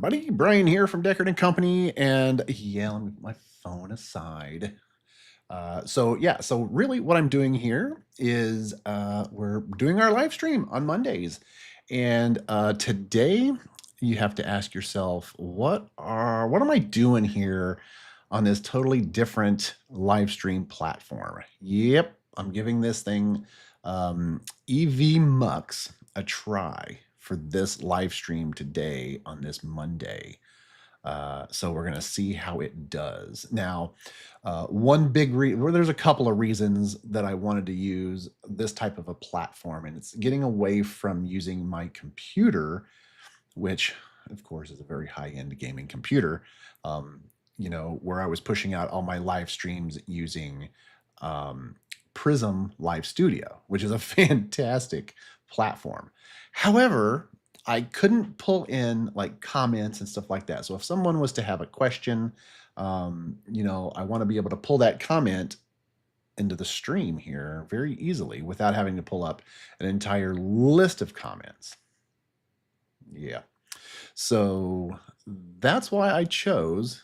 everybody. Brian here from Deckard and Company. And yeah, let me put my phone aside. So really what I'm doing here is we're doing our live stream on Mondays. And today you have to ask yourself, what am I doing here on this totally different live stream platform? Yep, I'm giving this thing EV Mux a try for this live stream today on this Monday. So we're going to see how it does. Now, there's a couple of reasons that I wanted to use this type of a platform, and it's getting away from using my computer, which of course is a very high-end gaming computer, where I was pushing out all my live streams using Prism Live Studio, which is a fantastic platform. However, I couldn't pull in like comments and stuff like that. So if someone was to have a question, I want to be able to pull that comment into the stream here very easily without having to pull up an entire list of comments. Yeah. So that's why I chose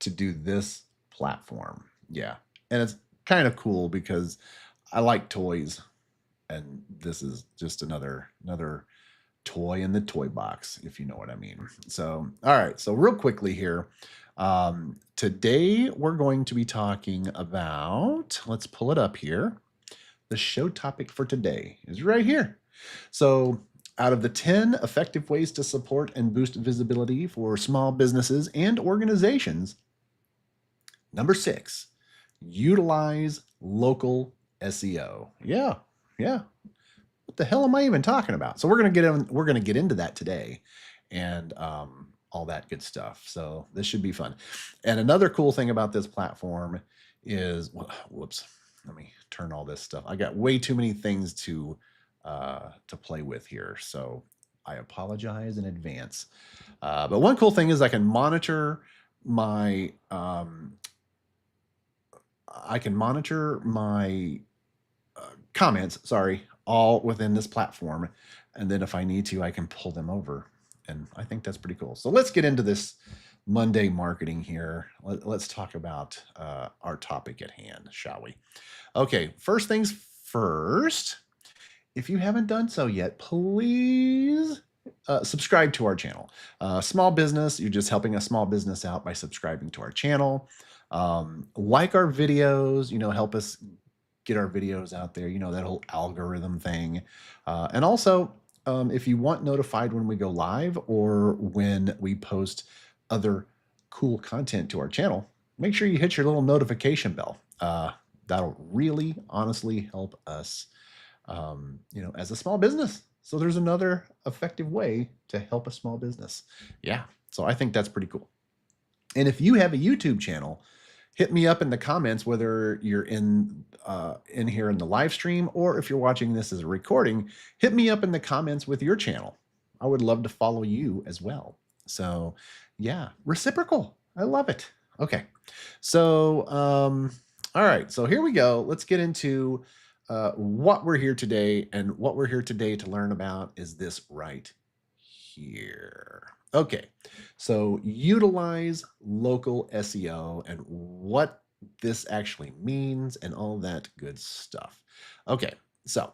to do this platform. Yeah. And it's kind of cool because I like toys, and this is just another toy in the toy box, if you know what I mean. So, all right. So real quickly here, today we're going to be talking about, let's pull it up here. The show topic for today is right here. So out of the 10 effective ways to support and boost visibility for small businesses and organizations, number 6, utilize local SEO. Yeah. What the hell am I even talking about? So we're going to get into that today, and all that good stuff. So this should be fun. And another cool thing about this platform is, whoops, let me turn all this stuff. I got way too many things to play with here, so I apologize in advance. But one cool thing is I can monitor my comments, all within this platform. And then if I need to, I can pull them over. And I think that's pretty cool. So let's get into this Monday marketing here. Let's talk about our topic at hand, shall we? Okay, first things first. If you haven't done so yet, please subscribe to our channel. Small business, you're just helping a small business out by subscribing to our channel. Like our videos, help us get our videos out there, that whole algorithm thing. And also, if you want notified when we go live or when we post other cool content to our channel, make sure you hit your little notification bell. That'll really honestly help us, as a small business. So there's another effective way to help a small business. Yeah. So I think that's pretty cool. And if you have a YouTube channel, hit me up in the comments, whether you're in here in the live stream or if you're watching this as a recording, hit me up in the comments with your channel. I would love to follow you as well. So yeah, reciprocal. I love it. Okay. So, all right. So here we go. Let's get into what we're here today. And what we're here today to learn about is this right here. Okay, so utilize local SEO and what this actually means and all that good stuff. Okay, so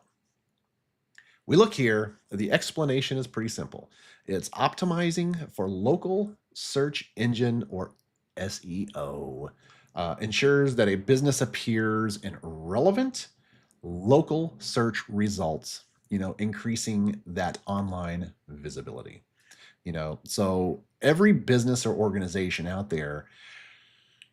we look here. The explanation is pretty simple. It's optimizing for local search engine, or SEO. Ensures that a business appears in relevant local search results, increasing that online visibility. So every business or organization out there,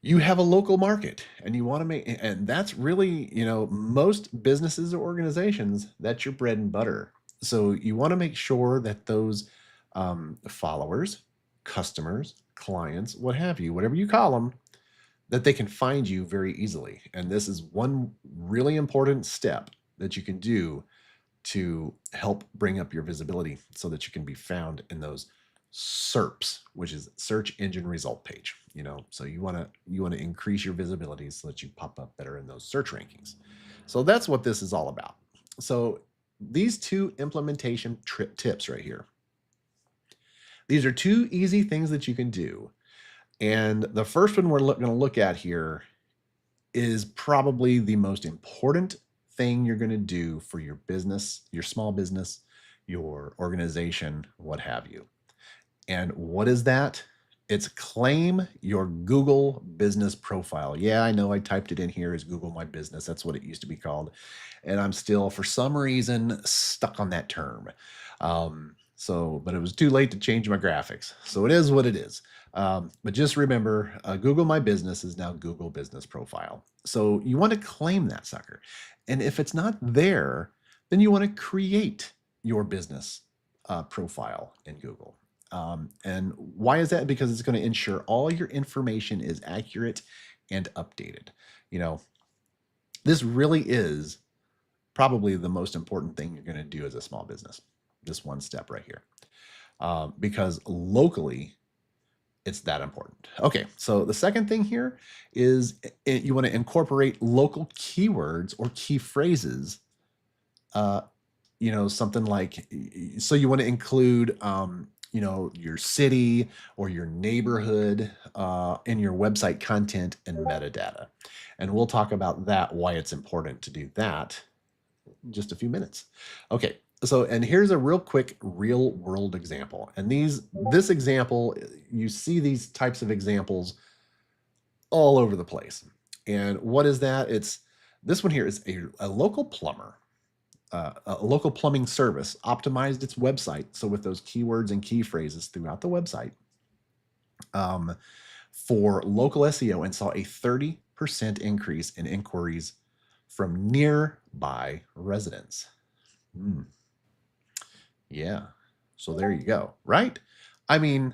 you have a local market and you want to and that's really, most businesses or organizations, that's your bread and butter. So you want to make sure that those followers, customers, clients, what have you, whatever you call them, that they can find you very easily. And this is one really important step that you can do to help bring up your visibility so that you can be found in those SERPs, which is search engine result page. So you want to increase your visibility so that you pop up better in those search rankings. So that's what this is all about. So these two implementation tips right here. These are two easy things that you can do. And the first one we're going to look at here is probably the most important thing you're going to do for your business, your small business, your organization, what have you. And what is that? It's claim your Google business profile. Yeah, I know I typed it in here as Google My Business. That's what it used to be called. And I'm still, for some reason, stuck on that term. But it was too late to change my graphics. So it is what it is. But just remember, Google My Business is now Google Business Profile. So you want to claim that sucker. And if it's not there, then you want to create your business profile in Google. And why is that? Because it's going to ensure all your information is accurate and updated. You know, this really is probably the most important thing you're going to do as a small business. This one step right here. Because locally, it's that important. Okay, so the second thing here is you want to incorporate local keywords or key phrases. Something like, so you want to include, your city or your neighborhood in your website content and metadata. And we'll talk about that, why it's important to do that in just a few minutes. Okay, and here's a real quick real world example. And this example, you see these types of examples all over the place. And what is that? This one here is a local plumber. A local plumbing service optimized its website. So with those keywords and key phrases throughout the website for local SEO, and saw a 30% increase in inquiries from nearby residents. Yeah. So there you go. Right? I mean,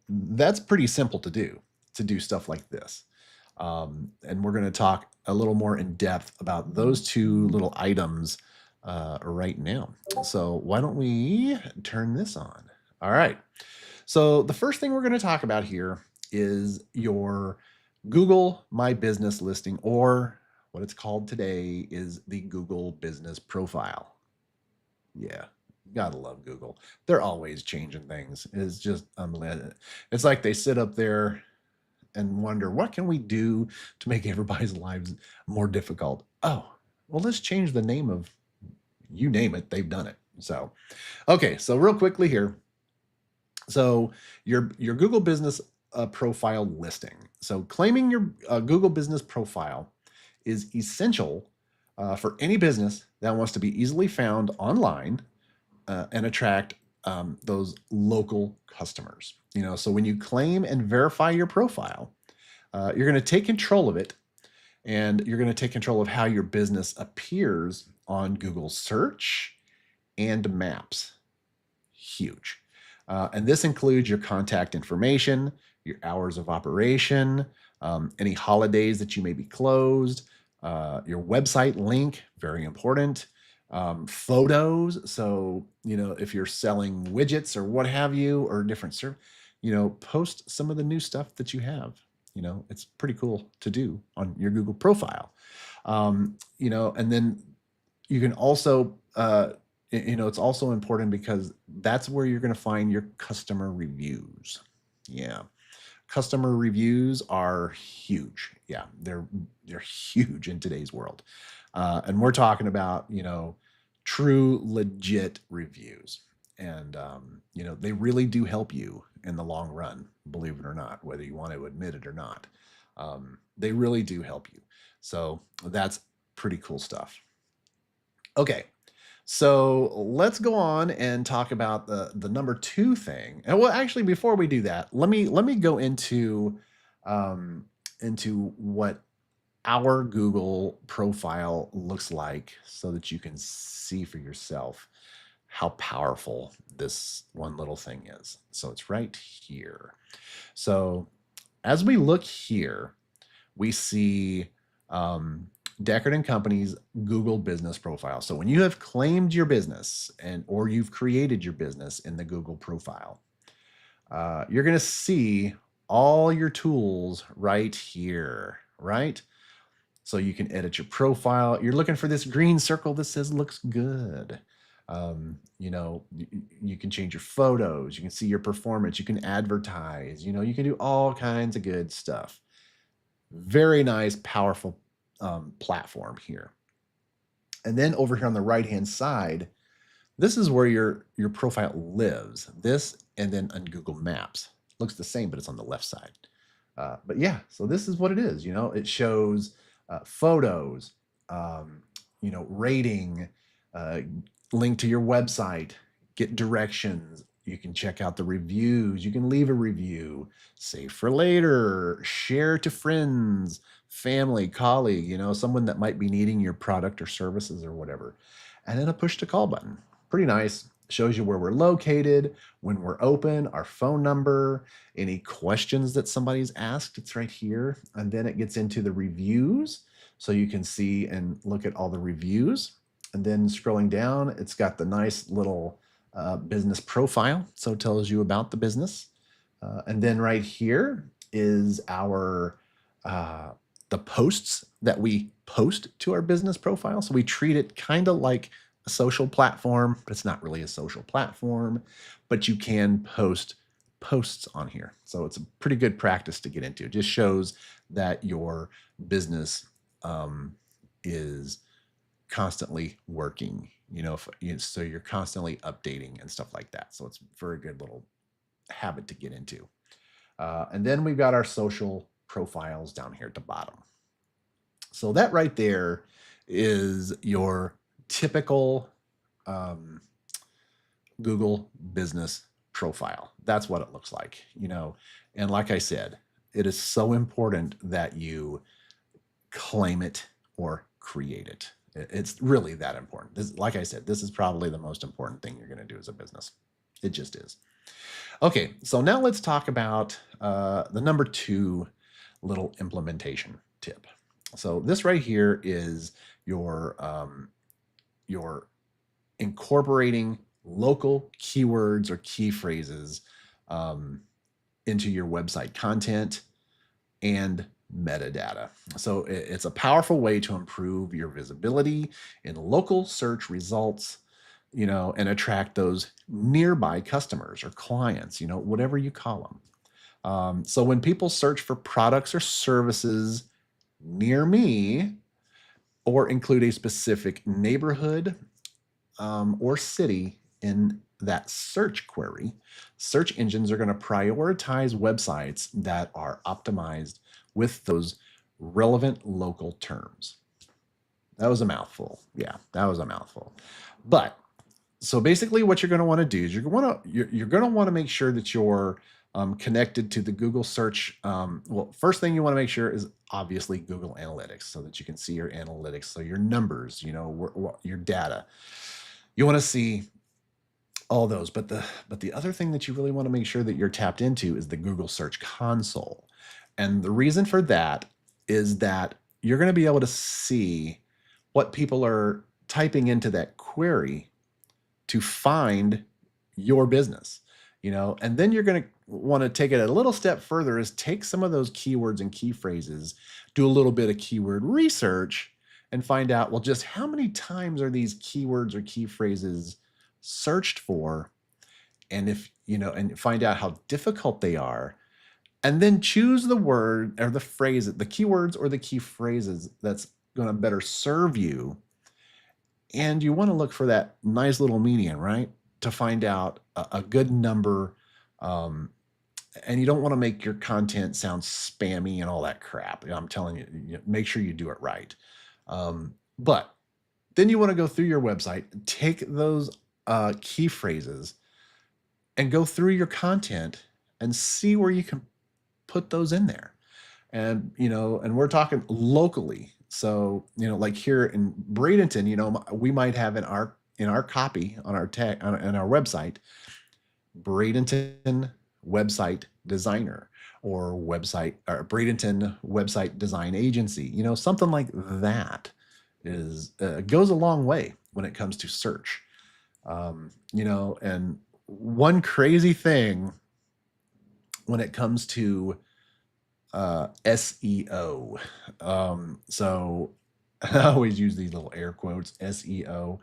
that's pretty simple to do stuff like this. And we're going to talk a little more in depth about those two little items right now. So why don't we turn this on? All right. So the first thing we're going to talk about here is your Google My Business listing, or what it's called today is the Google Business Profile. Yeah. Gotta love Google. They're always changing things. It's just it's like they sit up there and wonder, what can we do to make everybody's lives more difficult? Oh, well, let's change the name of, you name it, they've done it. So, okay, so real quickly here. So your Google Business Profile listing. So claiming your Google Business Profile is essential for any business that wants to be easily found online and attract those local customers. So when you claim and verify your profile, you're going to take control of it, and you're going to take control of how your business appears on Google search and maps. Huge. And this includes your contact information, your hours of operation, any holidays that you may be closed, your website link, very important, photos. So, if you're selling widgets or what have you, or different service, post some of the new stuff that you have. It's pretty cool to do on your Google profile. And then you can also, it's also important because that's where you're going to find your customer reviews. Yeah. Customer reviews are huge. Yeah, they're huge in today's world. And we're talking about, true, legit reviews. And, they really do help you in the long run, believe it or not, whether you want to admit it or not. They really do help you. So that's pretty cool stuff. Okay. So let's go on and talk about the number two thing. And well, actually, before we do that, let me go into what our Google profile looks like, so that you can see for yourself how powerful this one little thing is. So it's right here. So as we look here, we see Deckard and Company's Google Business Profile. So when you have claimed your business or you've created your business in the Google profile, you're going to see all your tools right here, right? So you can edit your profile. You're looking for this green circle that says looks good. You know, you can change your photos, you can see your performance, you can advertise, you know, you can do all kinds of good stuff. Very nice, powerful platform here. And then over here on the right-hand side, this is where your profile lives. This and then on Google Maps. Looks the same, but it's on the left side. But yeah, so this is what it is. You know, it shows photos, you know, rating, uh, link to your website, get directions. You can check out the reviews. You can leave a review, save for later, share to friends, family, colleague, you know, someone that might be needing your product or services or whatever. And then a push to call button. Pretty nice. Shows you where we're located, when we're open, our phone number, any questions that somebody's asked. It's right here. And then it gets into the reviews. So you can see and look at all the reviews. And then scrolling down, it's got the nice little business profile. So it tells you about the business. And then right here is our the posts that we post to our business profile. So we treat it kind of like a social platform, but it's not really a social platform, but you can post posts on here. So it's a pretty good practice to get into. It just shows that your business is constantly working, you know, so you're constantly updating and stuff like that. So it's a very good little habit to get into. And then we've got our social profiles down here at the bottom. So that right there is your typical Google business profile. That's what it looks like, you know. And like I said, it is so important that you claim it or create it. It's really that important. Like I said, this is probably the most important thing you're going to do as a business. It just is. Okay, so now let's talk about the number 2 little implementation tip. So this right here is your incorporating local keywords or key phrases into your website content and metadata. So it's a powerful way to improve your visibility in local search results, you know, and attract those nearby customers or clients, you know, whatever you call them. So when people search for products or services near me or include a specific neighborhood or city in that search query, search engines are going to prioritize websites that are optimized with those relevant local terms. That was a mouthful. Yeah, that was a mouthful. But so basically what you're going to want to do is you're going to want to make sure that you're connected to the Google search. Well, first thing you want to make sure is obviously Google Analytics so that you can see your analytics. So your numbers, you know, your data. You want to see all those, but the other thing that you really want to make sure that you're tapped into is the Google Search Console. And the reason for that is that you're going to be able to see what people are typing into that query to find your business, you know, and then you're going to want to take it a little step further is take some of those keywords and key phrases, do a little bit of keyword research and find out, well, just how many times are these keywords or key phrases searched for? And if, you know, and find out how difficult they are, and then choose the word or the phrase, the keywords or the key phrases that's going to better serve you. And you want to look for that nice little median, right? To find out a good number. And you don't want to make your content sound spammy and all that crap. I'm telling you, make sure you do it right. But then you want to go through your website, take those key phrases and go through your content and see where you can put those in there. And, you know, and we're talking locally. So, you know, like here in Bradenton, you know, we might have in our copy on our tag on our website, Bradenton website designer or Bradenton website design agency, you know, something like that is goes a long way when it comes to search. You know, and one crazy thing when it comes to SEO. So I always use these little air quotes, SEO.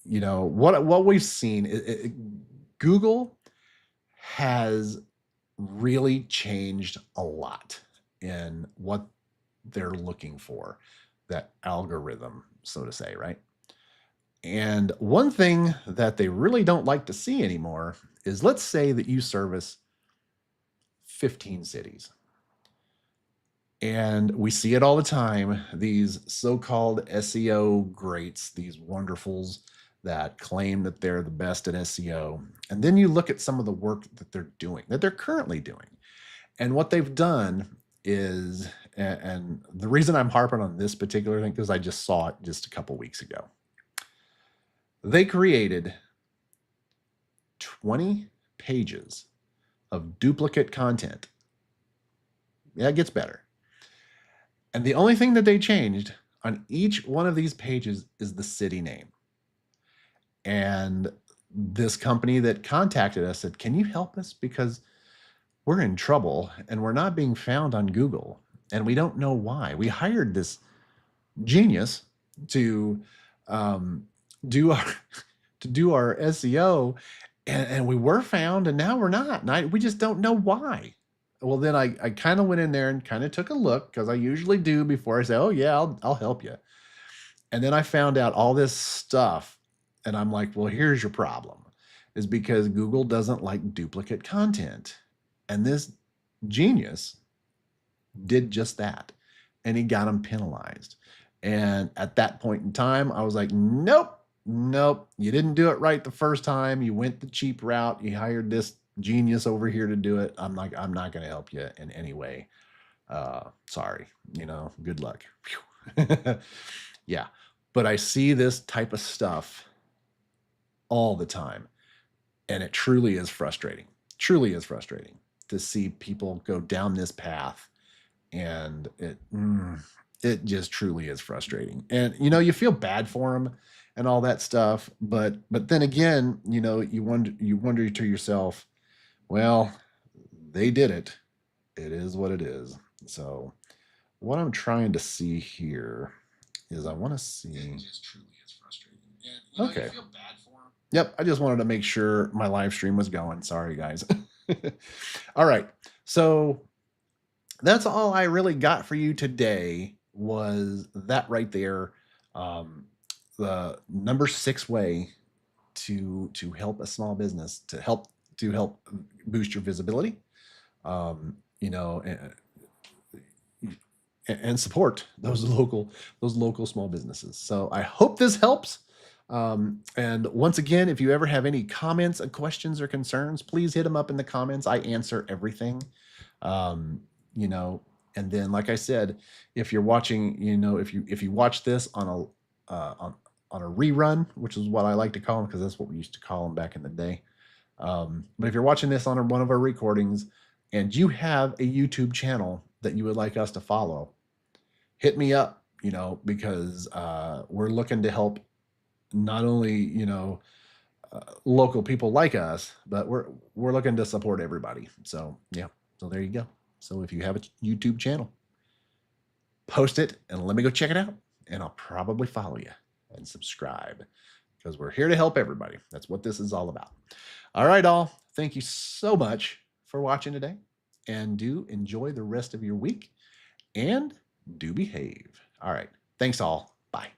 what we've seen, Google has really changed a lot in what they're looking for, that algorithm, so to say, right? And one thing that they really don't like to see anymore is, let's say that you service 15 cities. And we see it all the time, these so-called SEO greats, these wonderfuls that claim that they're the best at SEO. And then you look at some of the work that they're doing, that they're currently doing. And what they've done is, and the reason I'm harping on this particular thing, because I just saw it just a couple weeks ago. They created 20 pages of duplicate content. Yeah, it gets better. And the only thing that they changed on each one of these pages is the city name. And this company that contacted us said, can you help us? Because we're in trouble and we're not being found on Google. And we don't know why. We hired this genius to do our SEO, and we were found, and now we're not. And we just don't know why. Well, then I kind of went in there and kind of took a look, because I usually do before I say, oh yeah, I'll help you. And then I found out all this stuff, and I'm like, well, here's your problem, is because Google doesn't like duplicate content. And this genius did just that, and he got them penalized. And at that point in time, I was like, nope, you didn't do it right the first time. You went the cheap route. You hired this genius over here to do it. I'm not going to help you in any way. Sorry, good luck. Yeah. But I see this type of stuff all the time, and it truly is frustrating to see people go down this path. And it just truly is frustrating. And, you feel bad for them and all that stuff. But then again, you wonder to yourself, well, they did it. It is what it is. So what I'm trying to see here is, I want to see. It just truly is frustrating. And, okay. You feel bad for them. Yep. I just wanted to make sure my live stream was going. Sorry, guys. All right. So that's all I really got for you today, was that right there. The number 6 way to help a small business, to help boost your visibility, and support those local small businesses. So I hope this helps. And once again, if you ever have any comments, questions, or concerns, please hit them up in the comments. I answer everything. And then, like I said, if you're watching, if you watch this on a rerun, which is what I like to call them, because that's what we used to call them back in the day. But if you're watching this on one of our recordings and you have a YouTube channel that you would like us to follow, hit me up, because we're looking to help not only, local people like us, but we're looking to support everybody. So yeah, so there you go. So if you have a YouTube channel, post it and let me go check it out, and I'll probably follow you and subscribe, because we're here to help everybody. That's what this is all about. All right, all. Thank you so much for watching today, and do enjoy the rest of your week, and do behave. All right. Thanks all. Bye.